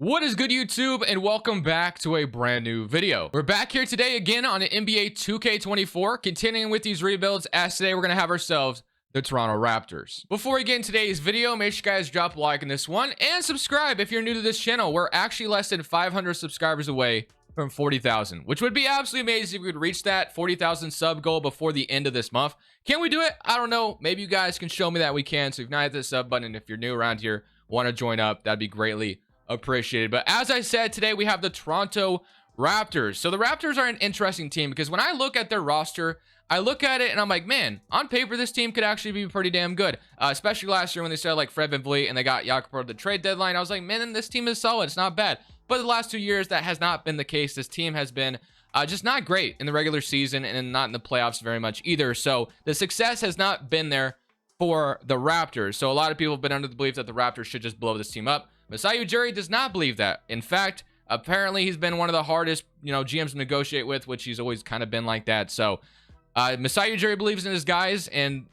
What is good, YouTube, and welcome back to a brand new video. We're back here today again on an NBA 2K24, continuing with these rebuilds, as today we're going to have ourselves the Toronto Raptors. Before we get in today's video, make sure you guys drop a like on this one and subscribe if you're new to this channel. We're actually less than 500 subscribers away from 40,000, which would be absolutely amazing if we could reach that 40,000 sub goal before the end of this month. Can we do it? I don't know. Maybe you guys can show me that we can. So if not, hit the sub button. If you're new around here, want to join up, that'd be greatly appreciated. But as I said, today we have the Toronto Raptors. So the Raptors are an interesting team because when I look at their roster, I look at it and I'm like, man, on paper this team could actually be pretty damn good, especially last year when they started like Fred VanVleet and they got Jakob at the trade deadline. I was like, man, this team is solid, it's not bad. But the last 2 years that has not been the case. This team has been just not great in the regular season and not in the playoffs very much either. So the success has not been there for the Raptors. So a lot of people have been under the belief that the Raptors should just blow this team up. Masai Ujiri does not believe that. In fact, apparently he's been one of the hardest, GMs to negotiate with, which he's always kind of been like that. So Masai Ujiri believes in his guys, and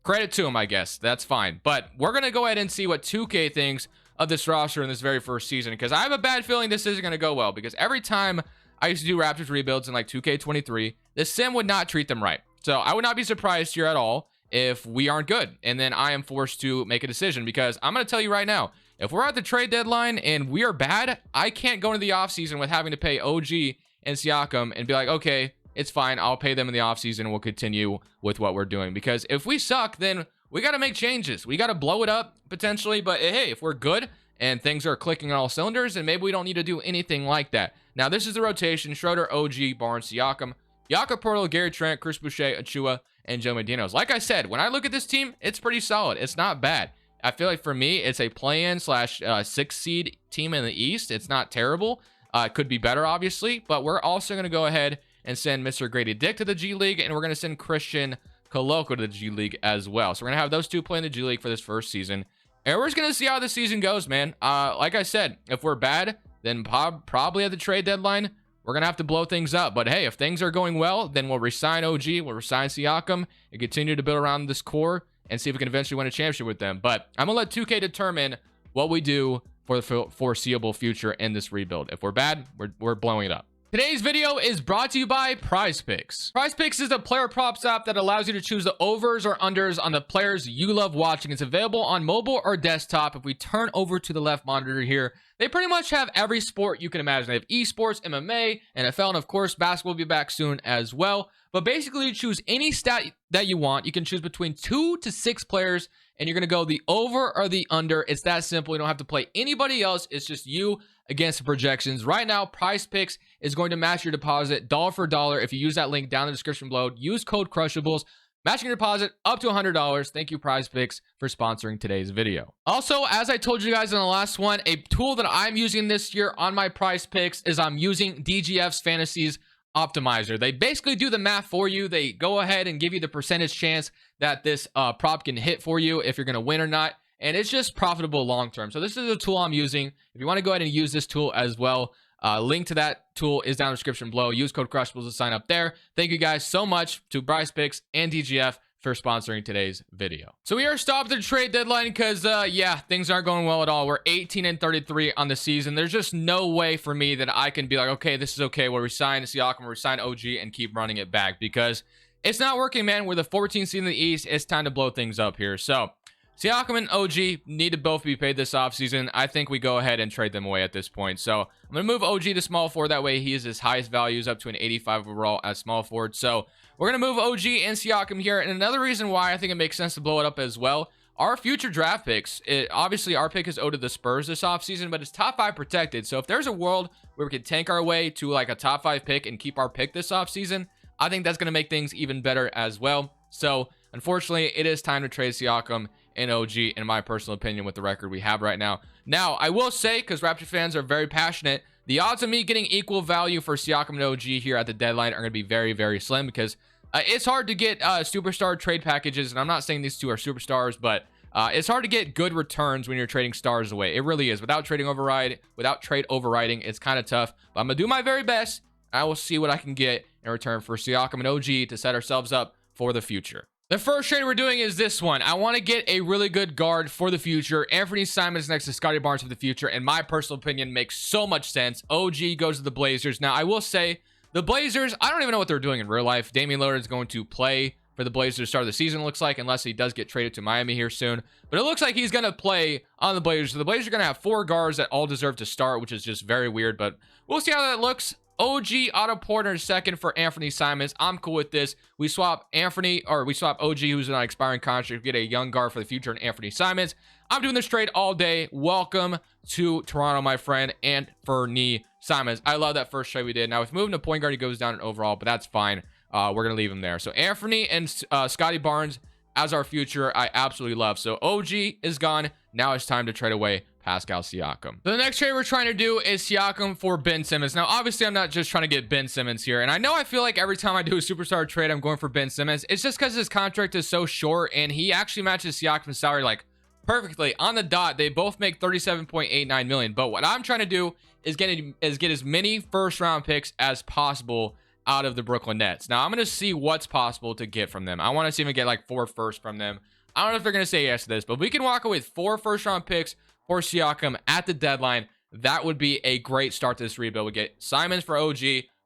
credit to him, I guess. That's fine. But we're gonna go ahead and see what 2K thinks of this roster in this very first season, because I have a bad feeling this isn't gonna go well, because every time I used to do Raptors rebuilds in like 2K23, the sim would not treat them right. So I would not be surprised here at all if we aren't good, and then I am forced to make a decision, because I'm gonna tell you right now, if we're at the trade deadline and we are bad, I can't go into the offseason with having to pay OG and Siakam and be like, okay, it's fine, I'll pay them in the offseason and we'll continue with what we're doing. Because if we suck, then we got to make changes. We got to blow it up potentially. But hey, if we're good and things are clicking on all cylinders, then maybe we don't need to do anything like that. Now, this is the rotation: Schroeder, OG, Barnes, Siakam, Jakob Poeltl, Gary Trent, Chris Boucher, Achua, and Joe Medinos. Like I said, when I look at this team, it's pretty solid. It's not bad. I feel like for me, it's a play-in / 6th seed team in the East. It's not terrible. It could be better, obviously. But we're also going to go ahead and send Mr. Grady Dick to the G League. And we're going to send Christian Koloko to the G League as well. So we're going to have those two play in the G League for this first season. And we're just going to see how the season goes, man. Like I said, if we're bad, then probably at the trade deadline, we're going to have to blow things up. But hey, if things are going well, then we'll resign OG, we'll resign Siakam, and continue to build around this core and see if we can eventually win a championship with them. But I'm going to let 2K determine what we do for the foreseeable future in this rebuild. If we're bad, we're blowing it up. Today's video is brought to you by PrizePicks. PrizePicks is a player props app that allows you to choose the overs or unders on the players you love watching. It's available on mobile or desktop. If we turn over to the left monitor here, they pretty much have every sport you can imagine. They have esports, MMA, NFL, and of course, basketball will be back soon as well. But basically, you choose any stat that you want. You can choose between 2 to 6 players, and you're going to go the over or the under. It's that simple. You don't have to play anybody else. It's just you against the projections. Right now, PrizePicks is going to match your deposit dollar for dollar if you use that link down in the description below. Use code Crushables, matching your deposit up to $100. Thank you, PrizePicks, for sponsoring today's video. Also, as I told you guys in the last one, a tool that I'm using this year on my PrizePicks is I'm using DGF's Fantasies Optimizer. They basically do the math for you. They go ahead and give you the percentage chance that this prop can hit for you, if you're going to win or not. And it's just profitable long term. So this is a tool I'm using. If you want to go ahead and use this tool as well, link to that tool is down in the description below. Use code Crushables to sign up there. Thank you guys so much to PrizePicks and DGF for sponsoring today's video. So we are stopped at the trade deadline because yeah, things aren't going well at all. We're 18-33 on the season. There's just no way for me that I can be like, okay, this is okay, we'll resign Siakam, we'll resign OG and keep running it back, because it's not working, man. We're the 14th seed in the East. It's time to blow things up here. So Siakam and OG need to both be paid this offseason. I think we go ahead and trade them away at this point. So I'm going to move OG to small forward. That way he is his highest values, up to an 85 overall as small forward. So we're going to move OG and Siakam here. And another reason why I think it makes sense to blow it up as well, our future draft picks, obviously our pick is owed to the Spurs this offseason, but it's top 5 protected. So if there's a world where we could tank our way to like a top 5 pick and keep our pick this offseason, I think that's going to make things even better as well. So unfortunately, it is time to trade Siakam and OG, in my personal opinion, with the record we have right now. Now, I will say, because Raptor fans are very passionate, the odds of me getting equal value for Siakam and OG here at the deadline are going to be very, very slim, because it's hard to get superstar trade packages, and I'm not saying these two are superstars, but it's hard to get good returns when you're trading stars away. It really is. Without trade overriding, it's kind of tough. But I'm going to do my very best. I will see what I can get in return for Siakam and OG to set ourselves up for the future. The first trade we're doing is this one. I want to get a really good guard for the future. Anthony Simons next to Scotty Barnes for the future. In my personal opinion, makes so much sense. OG goes to the Blazers. Now, I will say the Blazers, I don't even know what they're doing in real life. Damian Lillard is going to play for the Blazers to start the season, it looks like, unless he does get traded to Miami here soon. But it looks like he's going to play on the Blazers. So the Blazers are going to have 4 guards that all deserve to start, which is just very weird. But we'll see how that looks. OG Otto Porter second for Anthony Simons. I'm cool with this. We swap OG, who's on an expiring contract, get a young guard for the future, and Anthony Simons. I'm doing this trade all day. Welcome to Toronto, my friend, Anthony Simons. I love that first trade we did. Now, if moving to point guard, he goes down in overall, but that's fine. We're going to leave him there. So Anthony and Scotty Barnes as our future, I absolutely love. So OG is gone. Now it's time to trade away Pascal Siakam. So the next trade we're trying to do is Siakam for Ben Simmons. Now, obviously, I'm not just trying to get Ben Simmons here. And I know I feel like every time I do a superstar trade, I'm going for Ben Simmons. It's just because his contract is so short and he actually matches Siakam's salary like perfectly on the dot. They both make $37.89 million. But what I'm trying to do is get as many first round picks as possible out of the Brooklyn Nets. Now, I'm going to see what's possible to get from them. I want to see if we get like 4 firsts from them. I don't know if they're going to say yes to this, but we can walk away with 4 first round picks for Siakam at the deadline. That would be a great start to this rebuild. We get Simons for OG,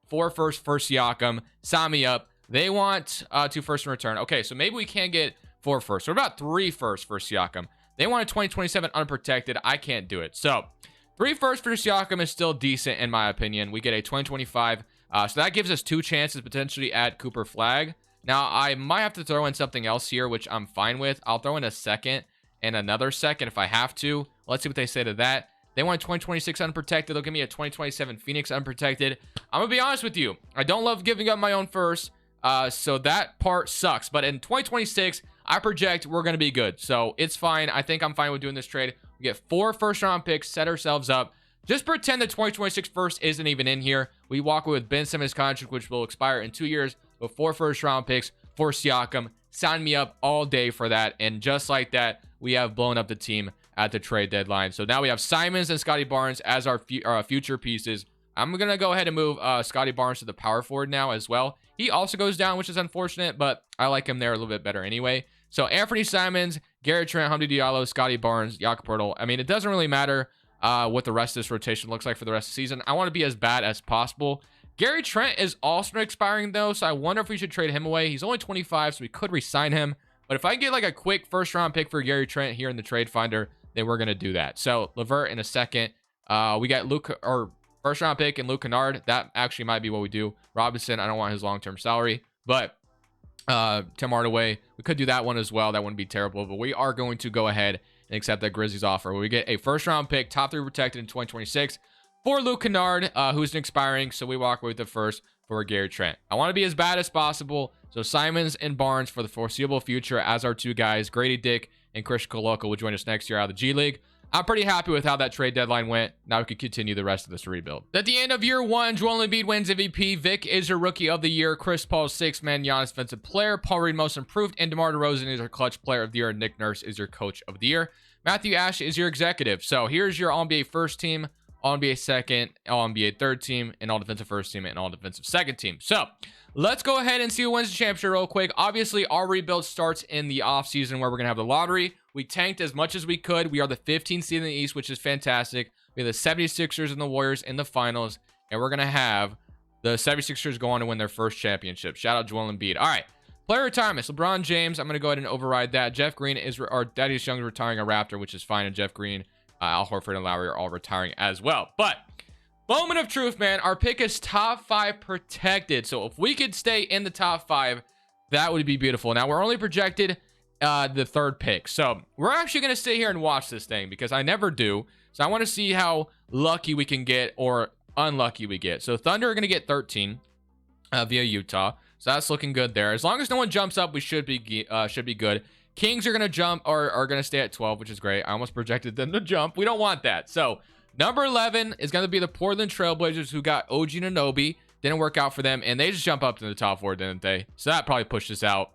4 firsts for Siakam. Sign me up. They want 2 firsts in return. Okay, so maybe we can get 4 firsts. What about 3 firsts for Siakam? They want a 2027 unprotected. I can't do it. So 3 firsts for Siakam is still decent in my opinion. We get a 2025. So that gives us 2 chances potentially at Cooper Flag. Now, I might have to throw in something else here, which I'm fine with. I'll throw in a second and another second if I have to. Let's see what they say to that. They want a 2026 unprotected. They'll give me a 2027 Phoenix unprotected. I'm going to be honest with you. I don't love giving up my own first. So that part sucks. But in 2026, I project we're going to be good. So it's fine. I think I'm fine with doing this trade. We get 4 first round picks, set ourselves up. Just pretend the 2026 first isn't even in here. We walk away with Ben Simmons' contract, which will expire in 2 years, with 4 first round picks for Siakam. Sign me up all day for that. And just like that, we have blown up the team at the trade deadline. So now we have Simons and Scotty Barnes as our future pieces. I'm going to go ahead and move Scotty Barnes to the power forward now as well. He also goes down, which is unfortunate, but I like him there a little bit better anyway. So Anthony Simons, Garrett Trent, Hamdi Diallo, Scotty Barnes, Jakob Poeltl. I mean, it doesn't really matter what the rest of this rotation looks like for the rest of the season. I want to be as bad as possible. Gary Trent is also expiring though, so I wonder if we should trade him away. He's only 25, so we could re-sign him. But if I can get like a quick first round pick for Gary Trent here in the trade finder, then we're going to do that. So LeVert in a second. We got Luke, or first round pick, and Luke Kennard. That actually might be what we do. Robinson, I don't want his long-term salary, but Tim Hardaway, we could do that one as well. That wouldn't be terrible, but we are going to go ahead and accept that Grizzlies offer. We get a first round pick, top 3 protected in 2026 for Luke Kennard, who's expiring. So we walk away with the first for Gary Trent. I want to be as bad as possible. So Simons and Barnes for the foreseeable future as our 2 guys. Grady Dick and Chris Koloko will join us next year out of the G League. I'm pretty happy with how that trade deadline went. Now we can continue the rest of this rebuild. At the end of year 1, Joel Embiid wins MVP. Vic is your rookie of the year. Chris Paul, 6th man. Giannis, defensive player. Paul Reed, most improved. And DeMar DeRozan is your clutch player of the year. Nick Nurse is your coach of the year. Matthew Ashe is your executive. So here's your All-NBA first team, All-NBA second, All-NBA third team, and All-Defensive first team, and All-Defensive second team. So let's go ahead and see who wins the championship real quick. Obviously, our rebuild starts in the offseason where we're going to have the lottery. We tanked as much as we could. We are the 15th seed in the East, which is fantastic. We have the 76ers and the Warriors in the finals, and we're going to have the 76ers go on to win their first championship. Shout out Joel Embiid. All right. Player retirements. LeBron James. I'm going to go ahead and override that. Jeff Green is, or Thaddeus Young is retiring a Raptor, which is fine. And Jeff Green, Al Horford, and Lowry are all retiring as well. But moment of truth, man. Our pick is top 5 protected. So if we could stay in the top 5, that would be beautiful. Now we're only projected the 3rd pick. So we're actually going to stay here and watch this thing because I never do. So I want to see how lucky we can get or unlucky we get. So Thunder are going to get 13 via Utah. So that's looking good there. As long as no one jumps up, we should be good. Kings are going to jump or are going to stay at 12, which is great. I almost projected them to jump. We don't want that. So number 11 is going to be the Portland Trailblazers, who got OG Anunoby. Didn't work out for them, and they just jump up to the top 4, didn't they? So that probably pushed us out.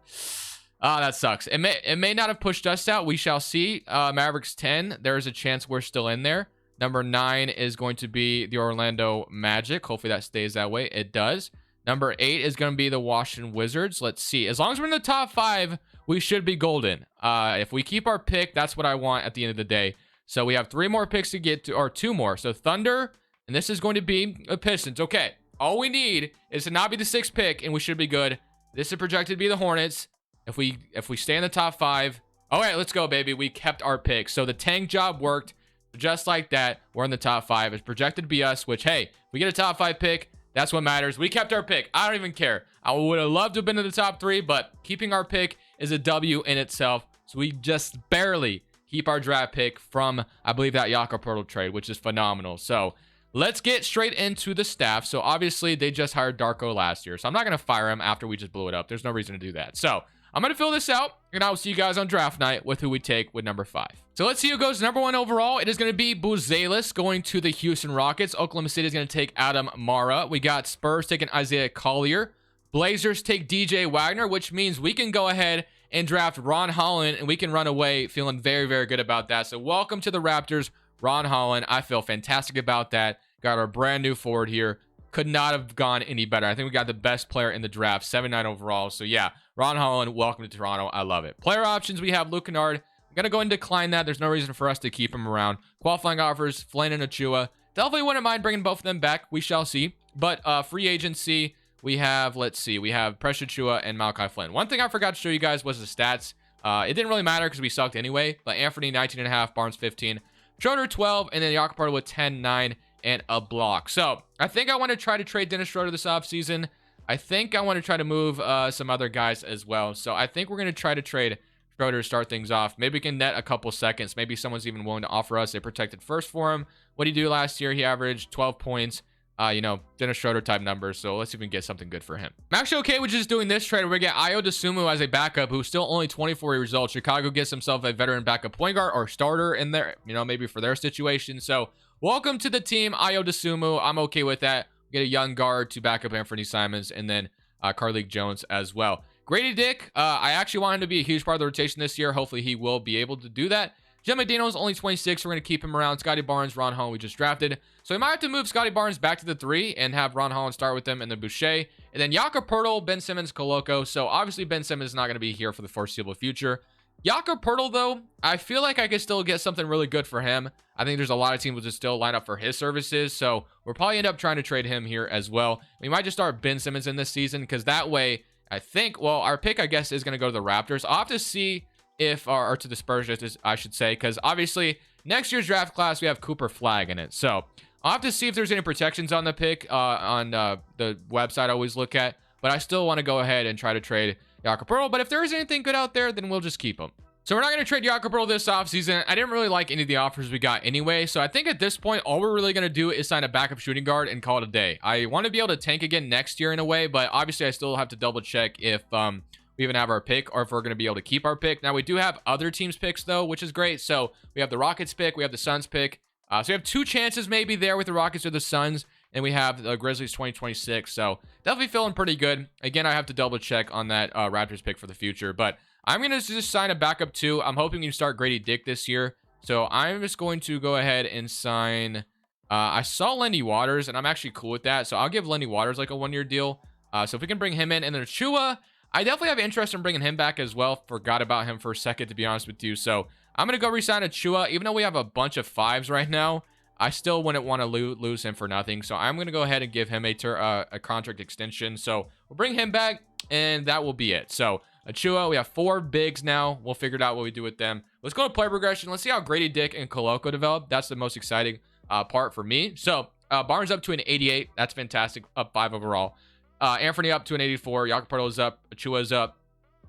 That sucks. It may not have pushed us out. We shall see. Mavericks 10. There's a chance we're still in there. Number 9 is going to be the Orlando Magic. Hopefully that stays that way. It does. Number 8 is going to be the Washington Wizards. Let's see. As long as we're in the top 5, we should be golden. If we keep our pick, that's what I want at the end of the day. So we have 3 more picks to get to, or 2 more. So Thunder, and this is going to be a Pistons. Okay, all we need is to not be the 6th pick, and we should be good. This is projected to be the Hornets. If we stay in the top 5, all right, let's go, baby. We kept our pick. So the tank job worked. Just like that, we're in the top 5. It's projected to be us, which, hey, if we get a top 5 pick, that's what matters. We kept our pick. I don't even care. I would have loved to have been in the top 3, but keeping our pick is a W in itself. So we just barely keep our draft pick from, I believe, that Jakob Poeltl trade, which is phenomenal. So let's get straight into the staff. So obviously, they just hired Darko last year. So I'm not going to fire him after we just blew it up. There's no reason to do that. So I'm going to fill this out, and I will see you guys on draft night with who we take with number 5. So let's see who goes number 1 overall. It is going to be Buzelis going to the Houston Rockets. Oklahoma City is going to take Adam Mara. We got Spurs taking Isaiah Collier. Blazers take DJ Wagner, which means we can go ahead and draft Ron Holland, and we can run away feeling very, very good about that. So welcome to the Raptors, Ron Holland. I feel fantastic about that. Got our brand new forward here. Could not have gone any better. I think we got the best player in the draft, 79 overall. So yeah, Ron Holland, welcome to Toronto. I love it. Player options, we have Luke Kennard. I'm going to go and decline that. There's no reason for us to keep him around. Qualifying offers, Flynn and Achua. Definitely wouldn't mind bringing both of them back. We shall see. But free agency, we have, let's see, we have Precious Achua and Malachi Flynn. One thing I forgot to show you guys was the stats. It didn't really matter because we sucked anyway. But Anthony, 19.5, Barnes, 15. Schroeder, 12, and then Jakob Poeltl with 10, 9, and a block. So I think I want to try to trade Dennis Schroeder this offseason. I think I want to try to move some other guys as well. So I think we're going to try to trade Schroeder to start things off. Maybe we can net a couple seconds. Maybe someone's even willing to offer us a protected first for him. What did he do last year? He averaged 12 points. Dennis Schroeder type numbers. So let's see if we can get something good for him. I'm actually okay with just doing this trade. We're going to get Ayo Dosunmu as a backup who's still only 24 years old. Chicago gets himself a veteran backup point guard or starter in there, maybe for their situation. So welcome to the team, Ayo Dosunmu. I'm okay with that. We get a young guard to back up Anthony Simons and then Carlik Jones as well. Grady Dick, I actually want him to be a huge part of the rotation this year. Hopefully he will be able to do that. Jim McDaniels only 26. We're going to keep him around. Scotty Barnes, Ron Holland, we just drafted. So we might have to move Scotty Barnes back to the 3 and have Ron Holland start with them and then Boucher. And then Jakob Poeltl, Ben Simmons, Koloko. So obviously Ben Simmons is not going to be here for the foreseeable future. Jakob Poeltl, though, I feel like I could still get something really good for him. I think there's a lot of teams that still line up for his services. So we'll probably end up trying to trade him here as well. We might just start Ben Simmons in this season because that way, I think, well, our pick, I guess, is going to go to the Raptors. I'll have to see if, or to the Spurs, I should say, because obviously next year's draft class, we have Cooper Flag in it. So I'll have to see if there's any protections on the pick on the website I always look at. But I still want to go ahead and try to trade Jakob Poeltl. But if there is anything good out there, then we'll just keep him. So we're not going to trade Jakob Poeltl this offseason. I didn't really like any of the offers we got anyway. So I think at this point, all we're really going to do is sign a backup shooting guard and call it a day. I want to be able to tank again next year in a way, but obviously I still have to double check if we even have our pick or if we're going to be able to keep our pick. Now we do have other teams' picks though, which is great. So we have the Rockets pick, we have the Suns pick. So we have 2 chances maybe there with the Rockets or the Suns, and we have the Grizzlies 2026. So definitely feeling pretty good. Again, I have to double check on that Raptors pick for the future, but I'm going to just sign a backup too. I'm hoping we can start Grady Dick this year. So I'm just going to go ahead and sign. I saw Lenny Waters, and I'm actually cool with that. So I'll give Lenny Waters like a 1-year deal. So if we can bring him in, and then Achua, I definitely have interest in bringing him back as well. Forgot about him for a second, to be honest with you. So I'm going to go re-sign Achua. Even though we have a bunch of 5s right now, I still wouldn't want to lose him for nothing. So I'm going to go ahead and give him a contract extension. So we'll bring him back, and that will be it. So Achua, we have 4 bigs now. We'll figure out what we do with them. Let's go to player progression. Let's see how Grady Dick and Koloko develop. That's the most exciting part for me. So Barnes up to an 88. That's fantastic. Up 5 overall. Anthony up to an 84. Jakob Poeltl is up. Achua is up.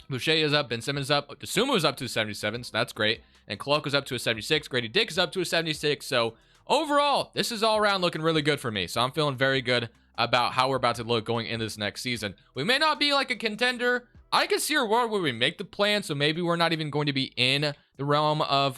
Boucher is up. Ben Simmons is up. Dosunmu is up to a 77. So that's great. And Koloko is up to a 76. Grady Dick is up to a 76. So overall, this is all around looking really good for me. So I'm feeling very good about how we're about to look going into this next season. We may not be like a contender. I can see a world where we make the plan, so maybe we're not even going to be in the realm of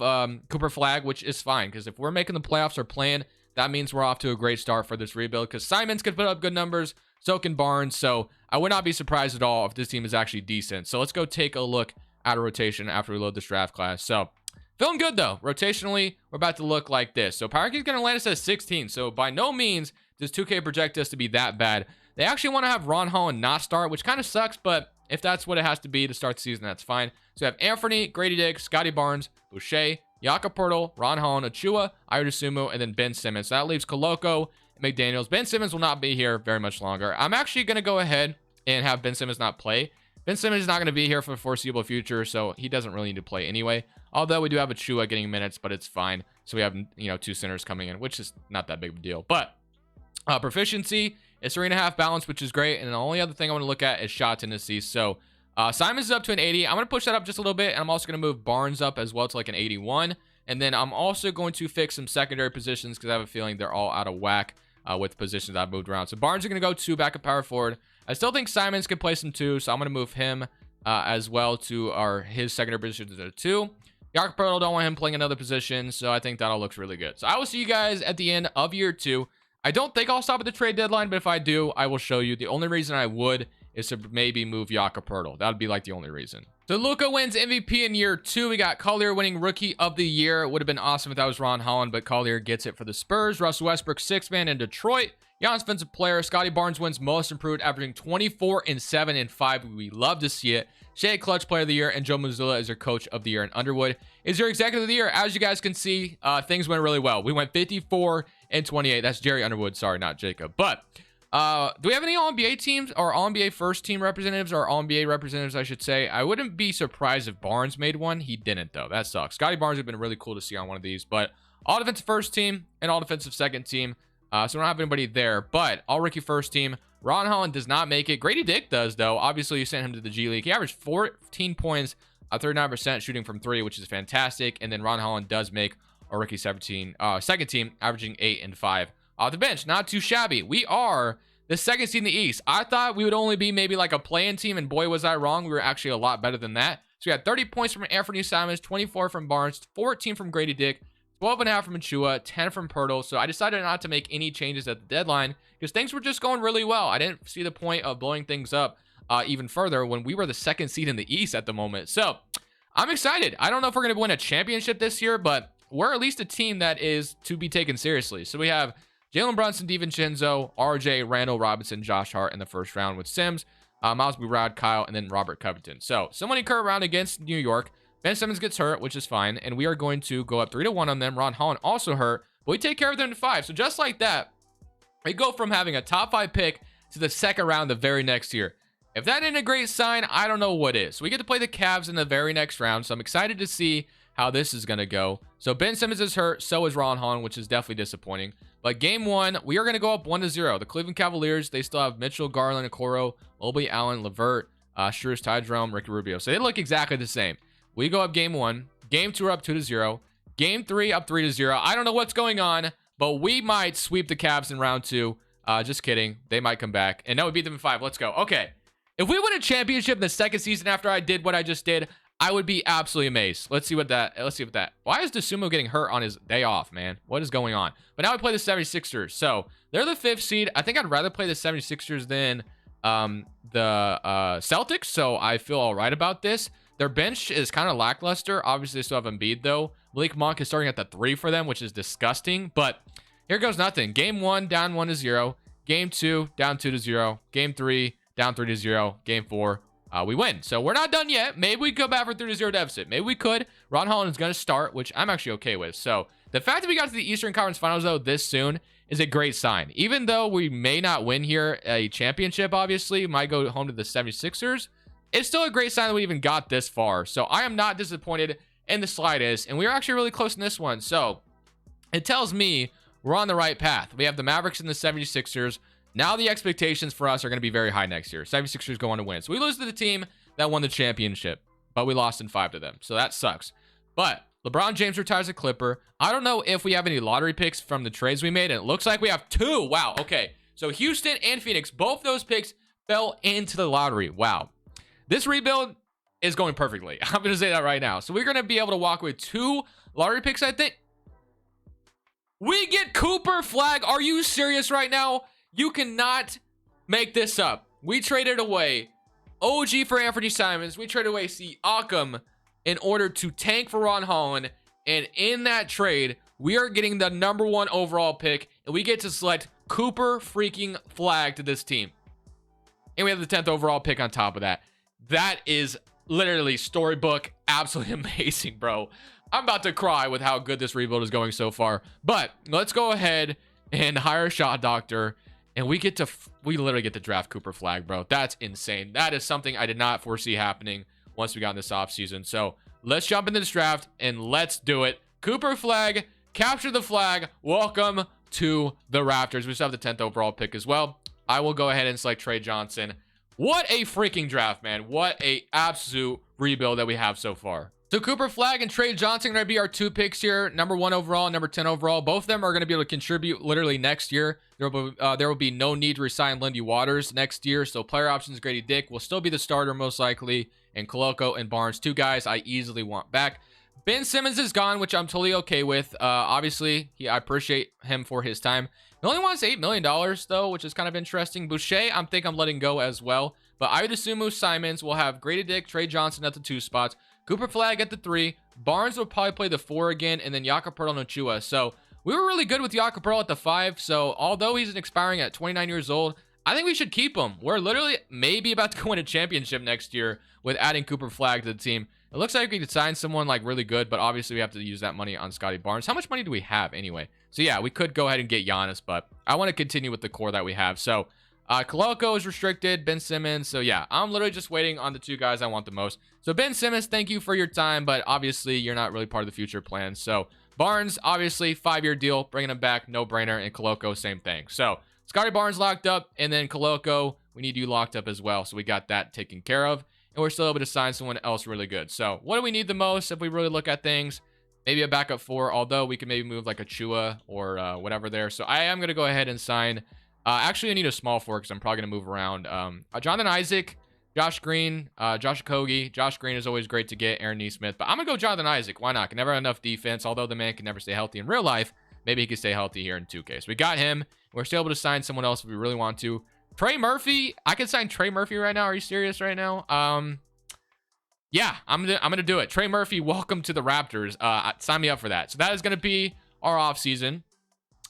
Cooper Flag, which is fine, because if we're making the playoffs or playing, that means we're off to a great start for this rebuild, because Simons can put up good numbers, so can Barnes, so I would not be surprised at all if this team is actually decent. So let's go take a look at a rotation after we load this draft class. So feeling good, though. Rotationally, we're about to look like this. So Power Rankings is going to land us at 16, so by no means does 2K project us to be that bad. They actually want to have Ron Holland not start, which kind of sucks, but if that's what it has to be to start the season, that's fine. So we have Anthony, Grady Dick, Scotty Barnes, Boucher, Jakob Poeltl, Ron Holland, Achua, Ira and then Ben Simmons. So that leaves Koloko and McDaniels. Ben Simmons will not be here very much longer. I'm actually going to go ahead and have Ben Simmons not play. Ben Simmons is not going to be here for the foreseeable future, so he doesn't really need to play anyway. Although we do have Achua getting minutes, but it's fine. So we have, you know, 2 centers coming in, which is not that big of a deal. But proficiency is 3.5 balance, which is great. And the only other thing I want to look at is shot tendency. So Simons is up to an 80. I'm going to push that up just a little bit. And I'm also going to move Barnes up as well to like an 81. And then I'm also going to fix some secondary positions because I have a feeling they're all out of whack with positions I've moved around. So Barnes are going to go 2 back at power forward. I still think Simons can play some 2. So I'm going to move him as well to his secondary positions at a 2. Jakob Poeltl, don't want him playing another position. So I think that all looks really good. So I will see you guys at the end of year 2. I don't think I'll stop at the trade deadline, but if I do, I will show you. The only reason I would is to maybe move Jakob Poeltl. That would be like the only reason. So Luka wins MVP in year 2. We got Collier winning Rookie of the Year. It would have been awesome if that was Ron Holland, but Collier gets it for the Spurs. Russell Westbrook, 6th man in Detroit. Giannis Offensive Player. Scotty Barnes wins Most Improved, averaging 24 and 7 and 5. We love to see it. Shea Clutch Player of the Year, and Joe Mazzulla is your Coach of the Year. And Underwood is your Executive of the Year. As you guys can see, things went really well. We went 54 and 28. That's Jerry Underwood. Sorry, not Jacob. But do we have any All-NBA teams or All-NBA first team representatives or All-NBA representatives, I should say? I wouldn't be surprised if Barnes made one. He didn't, though. That sucks. Scotty Barnes would have been really cool to see on one of these. But all defensive first team and all defensive second team. So we don't have anybody there. But all rookie first team. Ron Holland does not make it. Grady Dick does, though. Obviously, you sent him to the G League. He averaged 14 points, 39% shooting from 3, which is fantastic. And then Ron Holland does make a rookie second team, averaging 8 and 5 off the bench. Not too shabby. We are the second seed in the East. I thought we would only be maybe like a play-in team, and boy, was I wrong. We were actually a lot better than that. So we had 30 points from Anthony Simons, 24 from Barnes, 14 from Grady Dick, 12.5 from Achua, 10 from Poeltl. So I decided not to make any changes at the deadline because things were just going really well. I didn't see the point of blowing things up even further when we were the second seed in the East at the moment. So I'm excited. I don't know if we're going to win a championship this year, but we're at least a team that is to be taken seriously. So we have Jalen Brunson, DiVincenzo, RJ, Randall Robinson, Josh Hart in the first round with Sims, Miles Burad, Kyle, and then Robert Covington. So someone in current round against New York. Ben Simmons gets hurt, which is fine, and we are going to go up 3-1 on them. Ron Holland also hurt, but we take care of them in 5. So just like that, we go from having a top 5 pick to the second round the very next year. If that isn't a great sign, I don't know what is. So we get to play the Cavs in the very next round, so I'm excited to see how this is going to go. So Ben Simmons is hurt, so is Ron Holland, which is definitely disappointing. But game 1, we are going to go up 1-0. The Cleveland Cavaliers, they still have Mitchell, Garland, Okoro, Mobley, Allen, LeVert, Strus, Ty Jerome, Ricky Rubio. So they look exactly the same. We go up game 1. Game 2, we're up 2-0. Game 3, up 3-0. I don't know what's going on, but we might sweep the Cavs in round 2. Just kidding. They might come back. And no, we beat them in 5. Let's go. Okay. If we win a championship in the second season after I did what I just did, I would be absolutely amazed. Let's see what that. Why is DeSumo getting hurt on his day off, man? What is going on? But now we play the 76ers. So they're the 5th seed. I think I'd rather play the 76ers than the Celtics. So I feel all right about this. Their bench is kind of lackluster. Obviously, they still have Embiid, though. Malik Monk is starting at the 3 for them, which is disgusting. But here goes nothing. Game 1, down 1-0. Game 2, down 2-0. Game 3, down 3-0. Game 4, we win. So we're not done yet. Maybe we go back for 3-0 deficit. Maybe we could. Ron Holland is going to start, which I'm actually okay with. So the fact that we got to the Eastern Conference Finals, though, this soon is a great sign. Even though we may not win here a championship, obviously, might go home to the 76ers. It's still a great sign that we even got this far. So I am not disappointed in the slightest. And we were actually really close in this one. So it tells me we're on the right path. We have the Mavericks and the 76ers. Now the expectations for us are going to be very high next year. 76ers go on to win. So we lose to the team that won the championship. But we lost in 5 to them. So that sucks. But LeBron James retires a Clipper. I don't know if we have any lottery picks from the trades we made. And it looks like we have 2. Wow. Okay. So Houston and Phoenix, both those picks fell into the lottery. Wow. This rebuild is going perfectly. I'm going to say that right now. So we're going to be able to walk with 2 lottery picks, I think. We get Cooper Flag. Are you serious right now? You cannot make this up. We traded away OG for Anthony Simons. We traded away Siakam in order to tank for Ron Holland. And in that trade, we are getting the #1 overall pick. And we get to select Cooper freaking Flag to this team. And we have the 10th overall pick on top of that. That is literally storybook. Absolutely amazing, bro. I'm about to cry with how good this rebuild is going so far. But let's go ahead and hire a shot doctor. And we literally get to draft Cooper Flag, bro. That's insane. That is something I did not foresee happening once we got in this offseason. So let's jump into this draft and let's do it. Cooper Flag, capture the flag. Welcome to the Raptors. We still have the 10th overall pick as well. I will go ahead and select Trey Johnson. What a freaking draft, man. What a absolute rebuild that we have so far. So Cooper Flag and Trey Johnson are going to be our 2 picks here. Number 1 overall, number 10 overall. Both of them are going to be able to contribute literally next year. There will be no need to resign Lindy Waters next year. So player options, Grady Dick will still be the starter most likely. And Koloko and Barnes, 2 guys I easily want back. Ben Simmons is gone, which I'm totally okay with. Obviously, I appreciate him for his time. He only wants $8 million, though, which is kind of interesting. Boucher, I'm letting go as well. But I would assume Simons will have Grady Dick, Trey Johnson at the 2 spots. Cooper Flag at the 3. Barnes will probably play the 4 again, and then Jakob Poeltl and Ochoa. So we were really good with Jakob Poeltl at the 5. So although he's expiring at 29 years old, I think we should keep him. We're literally maybe about to go win a championship next year with adding Cooper Flag to the team. It looks like we could sign someone like really good, but obviously we have to use that money on Scotty Barnes. How much money do we have anyway? So yeah, we could go ahead and get Giannis, but I want to continue with the core that we have. So Koloko is restricted, Ben Simmons. So yeah, I'm literally just waiting on the 2 guys I want the most. So Ben Simmons, thank you for your time, but obviously you're not really part of the future plans. So Barnes, obviously 5-year deal, bringing him back, no brainer, and Koloko, same thing. So Scotty Barnes locked up, and then Koloko, we need you locked up as well. So we got that taken care of, and we're still able to sign someone else really good. So what do we need the most if we really look at things? Maybe a backup 4, although we can maybe move like a Chua or whatever there. So I am going to go ahead and sign. Actually, I need a small 4 because I'm probably going to move around. Jonathan Isaac, Josh Green, Josh Okogie. Josh Green is always great to get. Aaron Nesmith. But I'm going to go Jonathan Isaac. Why not? Can never have enough defense. Although the man can never stay healthy in real life, maybe he can stay healthy here in 2K. So we got him. We're still able to sign someone else if we really want to. Trey Murphy. I can sign Trey Murphy right now. Are you serious right now? Yeah, I'm gonna do it. Trey Murphy, welcome to the Raptors. Sign me up for that. So that is gonna be our offseason.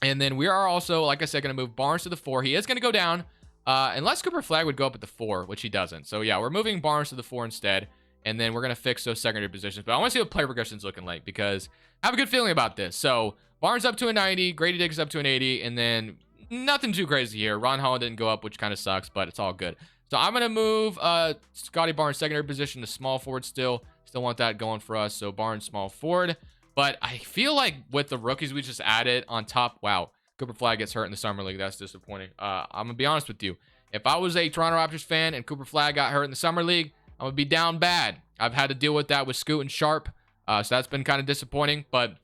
And then we are also, like I said, gonna move Barnes to the 4. He is gonna go down, unless Cooper Flag would go up at the 4, which he doesn't. So yeah, we're moving Barnes to the 4 instead. And then we're gonna fix those secondary positions. But I want to see what player progression is looking like because I have a good feeling about this. So Barnes up to a 90, Grady Dick up to an 80, and then nothing too crazy here. Ron Holland didn't go up, which kind of sucks, but it's all good. So I'm going to move Scotty Barnes secondary position to small forward still. Still want that going for us. So Barnes small forward. But I feel like with the rookies we just added on top, wow, Cooper Flag gets hurt in the summer league. That's disappointing. I'm going to be honest with you. If I was a Toronto Raptors fan and Cooper Flag got hurt in the summer league, I'm going to be down bad. I've had to deal with that with Scoot and Sharp. So that's been kind of disappointing, but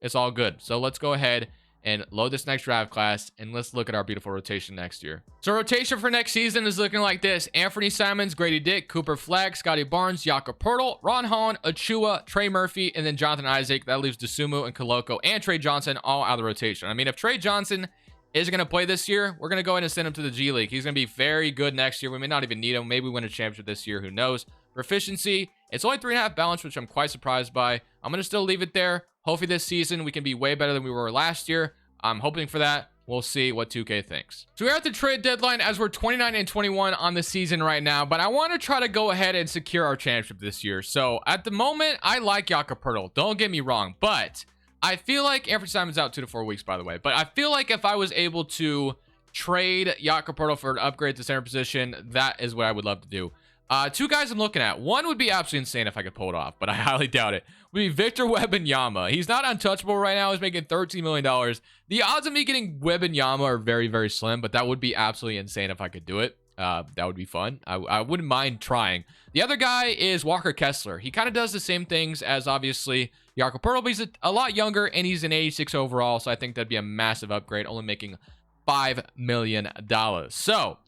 it's all good. So let's go ahead and load this next draft class, and let's look at our beautiful rotation next year. So rotation for next season is looking like this. Anthony Simons, Grady Dick, Cooper Flag, Scotty Barnes, Jakob Poeltl, Ron Holland, Ochoa, Trey Murphy, and then Jonathan Isaac. That leaves Desumo and Koloko and Trey Johnson all out of the rotation. I mean, if Trey Johnson is going to play this year, we're going to go ahead and send him to the G League. He's going to be very good next year. We may not even need him. Maybe we win a championship this year. Who knows? For efficiency, it's only 3.5 balance, which I'm quite surprised by. I'm going to still leave it there. Hopefully this season we can be way better than we were last year. I'm hoping for that. We'll see what 2K thinks. So we're at the trade deadline as we're 29 and 21 on the season right now, but I want to try to go ahead and secure our championship this year. So at the moment, I like Jakob Poeltl. Don't get me wrong, but I feel like Anthony Simons out 2 to 4 weeks, by the way. But I feel like if I was able to trade Jakob Poeltl for an upgrade to center position, that is what I would love to do. 2 guys I'm looking at. One would be absolutely insane if I could pull it off, but I highly doubt it. Would be Victor Wembanyama. He's not untouchable right now. He's making $13 million. The odds of me getting Wembanyama are very, very slim, but that would be absolutely insane if I could do it. That would be fun. I wouldn't mind trying. The other guy is Walker Kessler. He kind of does the same things as, obviously, Jakob Poeltl, but he's a lot younger, and he's an 86 overall, so I think that'd be a massive upgrade, only making $5 million. So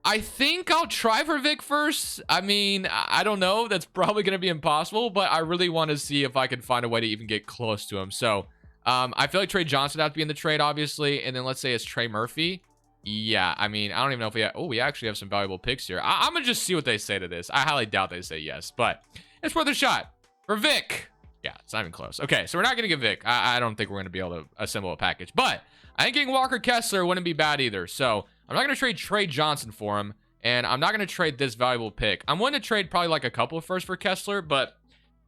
I think I'll try for Vic first. I mean, I don't know. That's probably going to be impossible, but I really want to see if I can find a way to even get close to him. So I feel like Trey Johnson would have to be in the trade, obviously. And then let's say it's Trey Murphy. Yeah, I mean, I don't even know if we have... Oh, we actually have some valuable picks here. I'm going to just see what they say to this. I highly doubt they say yes, but it's worth a shot. For Vic. Yeah, it's not even close. Okay, so we're not going to get Vic. I don't think we're going to be able to assemble a package. But I think getting Walker Kessler wouldn't be bad either. So I'm not going to trade Trey Johnson for him. And I'm not going to trade this valuable pick. I'm willing to trade probably like a couple of firsts for Kessler, but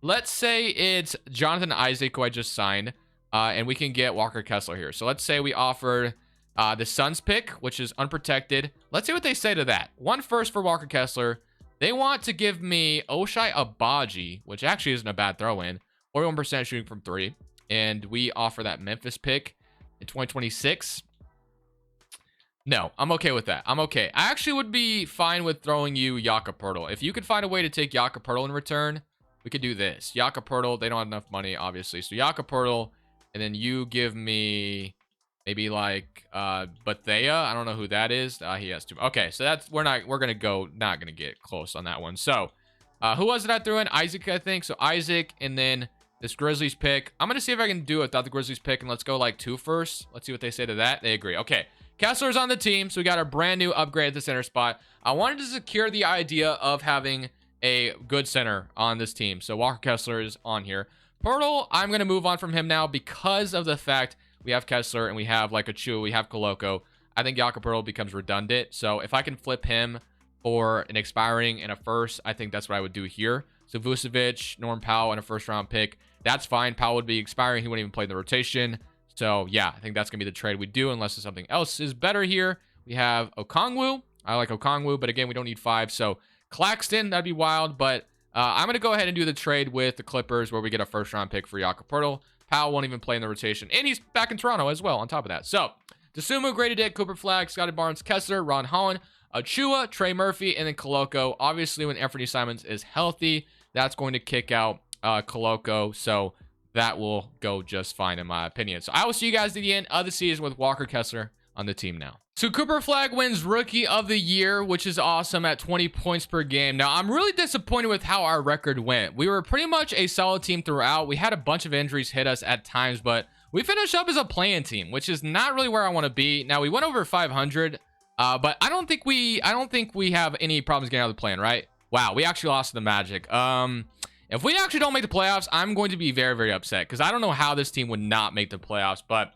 let's say it's Jonathan Isaac, who I just signed, and we can get Walker Kessler here. So let's say we offered the Suns pick, which is unprotected. Let's see what they say to that. 1 first for Walker Kessler. They want to give me Oshai Abaji, which actually isn't a bad throw-in. 41% shooting from 3. And we offer that Memphis pick in 2026. No, I'm okay with that. I'm okay. I actually would be fine with throwing you Jakob Poeltl. If you could find a way to take Jakob Poeltl in return, we could do this. Jakob Poeltl, they don't have enough money, obviously. So Jakob Poeltl, and then you give me maybe like Bethea. I don't know who that is. He has 2. Okay, so that's we're gonna get close on that one. So who was it I threw in? Isaac, I think. So Isaac, and then this Grizzlies pick. I'm gonna see if I can do it without the Grizzlies pick, and let's go like 2 first. Let's see what they say to that. They agree. Okay. Kessler's on the team, so we got a brand new upgrade at the center spot. I wanted to secure the idea of having a good center on this team. So Walker Kessler is on here. Poeltl, I'm going to move on from him now because of the fact we have Kessler and we have like Achua, we have Koloko. I think Jakob Poeltl becomes redundant. So if I can flip him for an expiring and a first, I think that's what I would do here. So Vucevic, Norm Powell, and a first-round pick. That's fine. Powell would be expiring. He wouldn't even play in the rotation. So, yeah, I think that's going to be the trade we do unless something else is better here. We have Okongwu. I like Okongwu, but again, we don't need 5. So, Claxton, that'd be wild. But I'm going to go ahead and do the trade with the Clippers where we get a first-round pick for Jakob Poeltl. Powell won't even play in the rotation. And he's back in Toronto as well on top of that. So, Dosunmu, Grady Dick, Cooper Flagg, Scotty Barnes, Kessler, Ron Holland, Achua, Trey Murphy, and then Koloko. Obviously, when Anthony Simons is healthy, that's going to kick out Koloko. So, that will go just fine in my opinion. So I will see you guys at the end of the season with Walker Kessler on the team now. So Cooper Flagg wins Rookie of the Year, which is awesome at 20 points per game. Now, I'm really disappointed with how our record went. We were pretty much a solid team throughout. We had a bunch of injuries hit us at times, but we finished up as a play-in team, which is not really where I want to be. Now, we went over 500, but I don't think we have any problems getting out of the play-in, right? Wow, we actually lost to the Magic. If we actually don't make the playoffs, I'm going to be very, very upset because I don't know how this team would not make the playoffs. But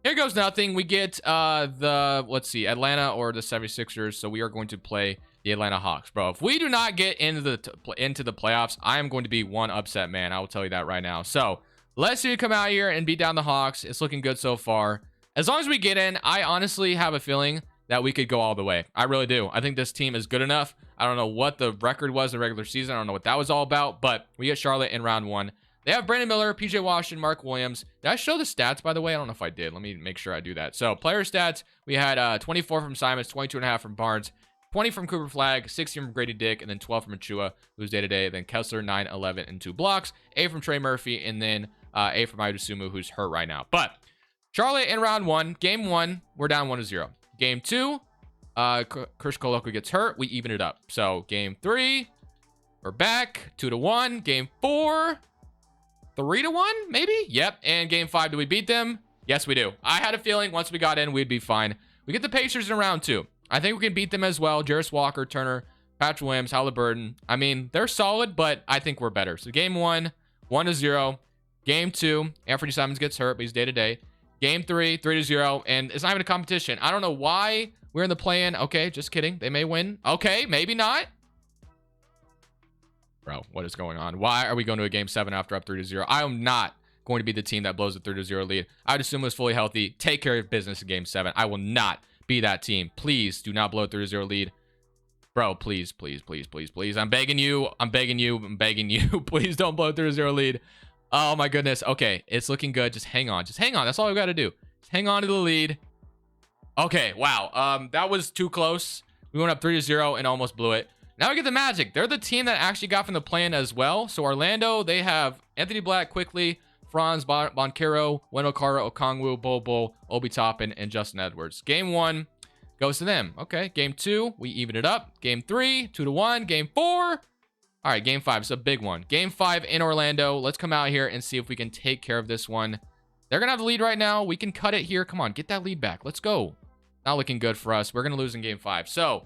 here goes nothing. We get let's see, Atlanta or the 76ers. So we are going to play the Atlanta Hawks, bro. If we do not get into the playoffs, I am going to be one upset man. I will tell you that right now. So let's see you come out here and beat down the Hawks. It's looking good so far. As long as we get in, I honestly have a feeling that we could go all the way. I really do. I think this team is good enough. I don't know what the record was in the regular season. I don't know what that was all about, but we get Charlotte in round 1. They have Brandon Miller, PJ Washington, Mark Williams. Did I show the stats, by the way? I don't know if I did. Let me make sure I do that. So player stats, we had 24 from Simons, 22.5 from Barnes, 20 from Cooper Flagg, 16 from Grady Dick, and then 12 from Achua, who's day-to-day. Then Kessler, 9, 11, and 2 blocks. 8 from Trey Murphy, and then 8 from Dosunmu, who's hurt right now. But Charlotte in round 1. Game 1, we're down 1-0. Game 2, Chris Koloko gets hurt. We even it up. So game 3, we're back 2-1. Game 4, 3-1, maybe. Yep. And game 5, do we beat them? Yes, we do. I had a feeling once we got in, we'd be fine. We get the Pacers in round 2. I think we can beat them as well. Jarris Walker, Turner, Patrick Williams, Halliburton. I mean, they're solid, but I think we're better. So game 1, 1-0. Game 2, Anthony Simons gets hurt, but he's day-to-day. Game 3, 3-0, and it's not even a competition. I don't know why we're in the play-in. Okay, just kidding. They may win. Okay, maybe not. Bro, what is going on? Why are we going to a game 7 after up 3-0? I am not going to be the team that blows a 3-0 lead. I would assume it was fully healthy. Take care of business in game 7. I will not be that team. Please do not blow a 3-0 lead. Bro, please, please, please, please, please. I'm begging you. I'm begging you. I'm begging you. Please don't blow a 3-0 lead. Oh, my goodness. Okay, it's looking good. Just hang on. Just hang on. That's all we got to do. Just hang on to the lead. Okay, wow. That was too close. We went up 3-0 and almost blew it. Now we get the Magic. They're the team that actually got from the play-in as well. So Orlando, they have Anthony Black, Quickly, Franz, Boncaro, Wendell Carter, Okongwu, Bol, Obi Toppin, and Justin Edwards. Game 1 goes to them. Okay, game 2, we even it up. Game 3, 2-1. Game 4. All right, game 5 is a big one. Game 5 in Orlando. Let's come out here and see if we can take care of this one. They're going to have the lead right now. We can cut it here. Come on, get that lead back. Let's go. Not looking good for us. We're going to lose in game 5. So,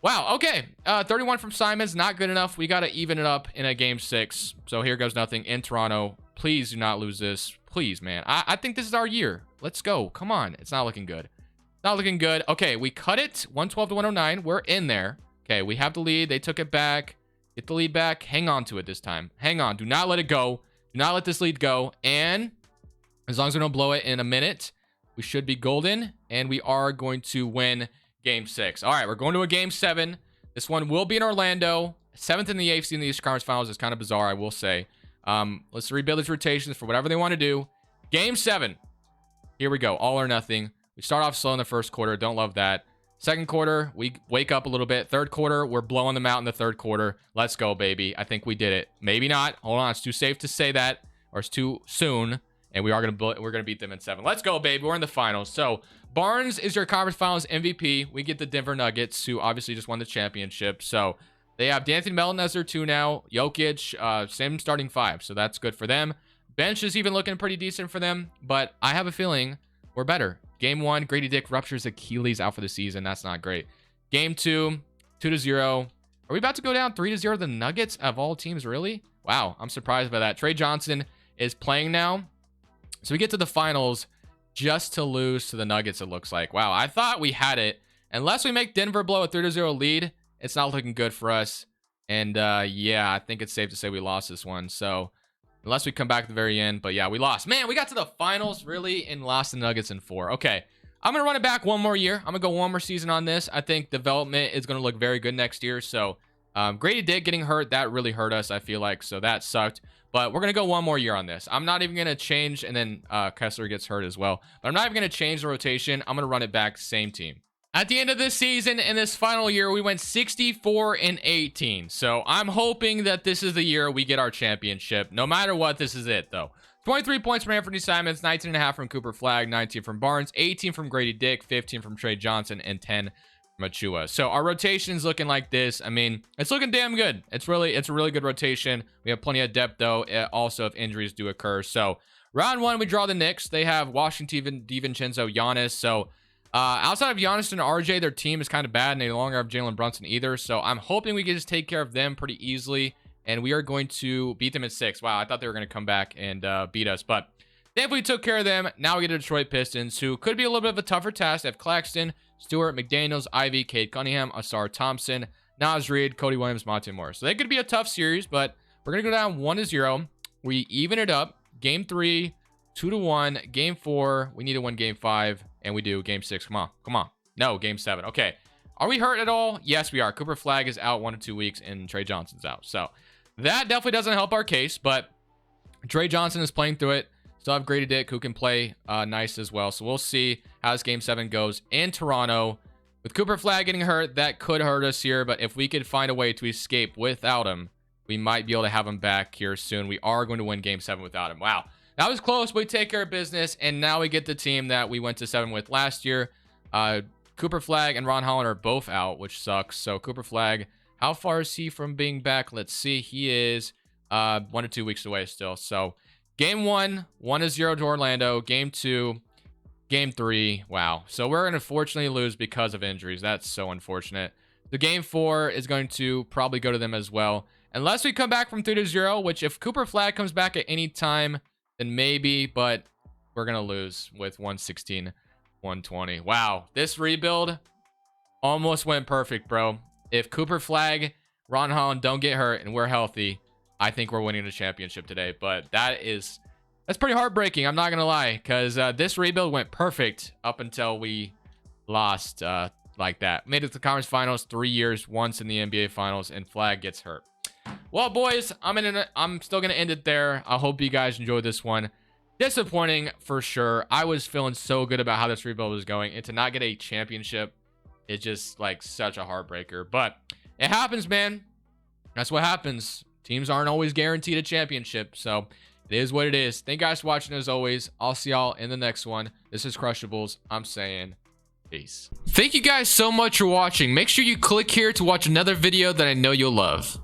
wow, okay. 31 from Simons, not good enough. We got to even it up in a game 6. So here goes nothing in Toronto. Please do not lose this. Please, man. I think this is our year. Let's go. Come on. It's not looking good. Not looking good. Okay, we cut it 112 to 109. We're in there. Okay, we have the lead. They took it back. Get the lead back. Hang on to it this time. Hang on. Do not let it go. Do not let this lead go. And as long as we don't blow it in a minute, we should be golden. And we are going to win game 6. All right, we're going to a game 7. This one will be in Orlando. 7th in the AFC in the Eastern Conference Finals is kind of bizarre, I will say. Let's rebuild these rotations for whatever they want to do. Game 7. Here we go. All or nothing. We start off slow in the first quarter. Don't love that. Second quarter, we wake up a little bit. Third quarter, we're blowing them out in the third quarter. Let's go, baby. I think we did it. Maybe not. Hold on. It's too safe to say that, or it's too soon. And we're gonna beat them in 7. Let's go, baby. We're in the finals. So Barnes is your conference finals MVP. We get the Denver Nuggets, who obviously just won the championship. So they have D'Anthony Melton as their 2 now. Jokic, same starting 5. So that's good for them. Bench is even looking pretty decent for them. But I have a feeling we're better. Game 1, Grady Dick ruptures Achilles, out for the season. That's not great. Game 2, 2-0. Are we about to go down 3-0 the Nuggets of all teams, really? Wow, I'm surprised by that. Trey Johnson is playing now. So we get to the finals just to lose to the Nuggets, it looks like. Wow, I thought we had it. Unless we make Denver blow a 3-0 lead, it's not looking good for us. And yeah, I think it's safe to say we lost this one. So unless we come back at the very end. But yeah, we lost. Man, we got to the finals, really, and lost the Nuggets in 4. Okay, I'm going to run it back one more year. I'm going to go one more season on this. I think development is going to look very good next year. So Grady Dick getting hurt, that really hurt us, I feel like. So that sucked. But we're going to go one more year on this. I'm not even going to change. And then Kessler gets hurt as well. But I'm not even going to change the rotation. I'm going to run it back, same team. At the end of this season, in this final year, we went 64-18. So I'm hoping that this is the year we get our championship. No matter what, this is it, though. 23 points from Anthony Simons, 19.5 from Cooper Flagg, 19 from Barnes, 18 from Grady Dick, 15 from Trey Johnson, and 10 from Achua. So our rotation is looking like this. I mean, it's looking damn good. It's a really good rotation. We have plenty of depth, though, also if injuries do occur. So round 1, we draw the Knicks. They have Washington, DiVincenzo, Giannis. So outside of Giannis and RJ, their team is kind of bad, and they no longer have Jalen Brunson either. So I'm hoping we can just take care of them pretty easily, and we are going to beat them in 6. Wow, I thought they were going to come back and beat us, but thankfully took care of them. Now we get the Detroit Pistons, who could be a little bit of a tougher task. They have Claxton, Stewart, McDaniels, Ivy, Cade Cunningham, Asar Thompson, Naz Reid, Cody Williams, Monte Morris. So they could be a tough series, but we're going to go down 1-0. We even it up. Game 3, 2-1. Game 4, we need to win Game 5. And we do. Game 6. Come on. Come on. No, Game 7. Okay. Are we hurt at all? Yes, we are. Cooper Flagg is out 1 to 2 weeks, and Trey Johnson's out. So that definitely doesn't help our case, but Trey Johnson is playing through it. Still have Grady Dick, who can play nice as well. So we'll see how this Game 7 goes in Toronto. With Cooper Flagg getting hurt, that could hurt us here, but if we could find a way to escape without him, we might be able to have him back here soon. We are going to win Game 7 without him. Wow. That was close, but we take care of business, and now we get the team that we went to 7 with last year. Cooper Flagg and Ron Holland are both out, which sucks. So Cooper Flagg, how far is he from being back? Let's see. He is 1 to 2 weeks away still. So Game 1, 1-0 to Orlando. Game 2, Game 3. Wow. So we're going to fortunately lose because of injuries. That's so unfortunate. The Game 4 is going to probably go to them as well. Unless we come back from 3-0, which if Cooper Flagg comes back at any time, then maybe, but we're going to lose with 116-120. Wow. This rebuild almost went perfect, bro. If Cooper Flagg, Ron Holland don't get hurt and we're healthy, I think we're winning the championship today. But that's pretty heartbreaking. I'm not going to lie, because this rebuild went perfect up until we lost like that. Made it to the conference finals 3 years, once in the NBA finals, and Flagg gets hurt. Well, boys, I'm still going to end it there. I hope you guys enjoyed this one. Disappointing for sure. I was feeling so good about how this rebuild was going, and to not get a championship is just like such a heartbreaker. But it happens, man. That's what happens. Teams aren't always guaranteed a championship, so it is what it is. Thank you guys for watching as always. I'll see y'all in the next one. This is Crushables. I'm saying peace. Thank you guys so much for watching. Make sure you click here to watch another video that I know you'll love.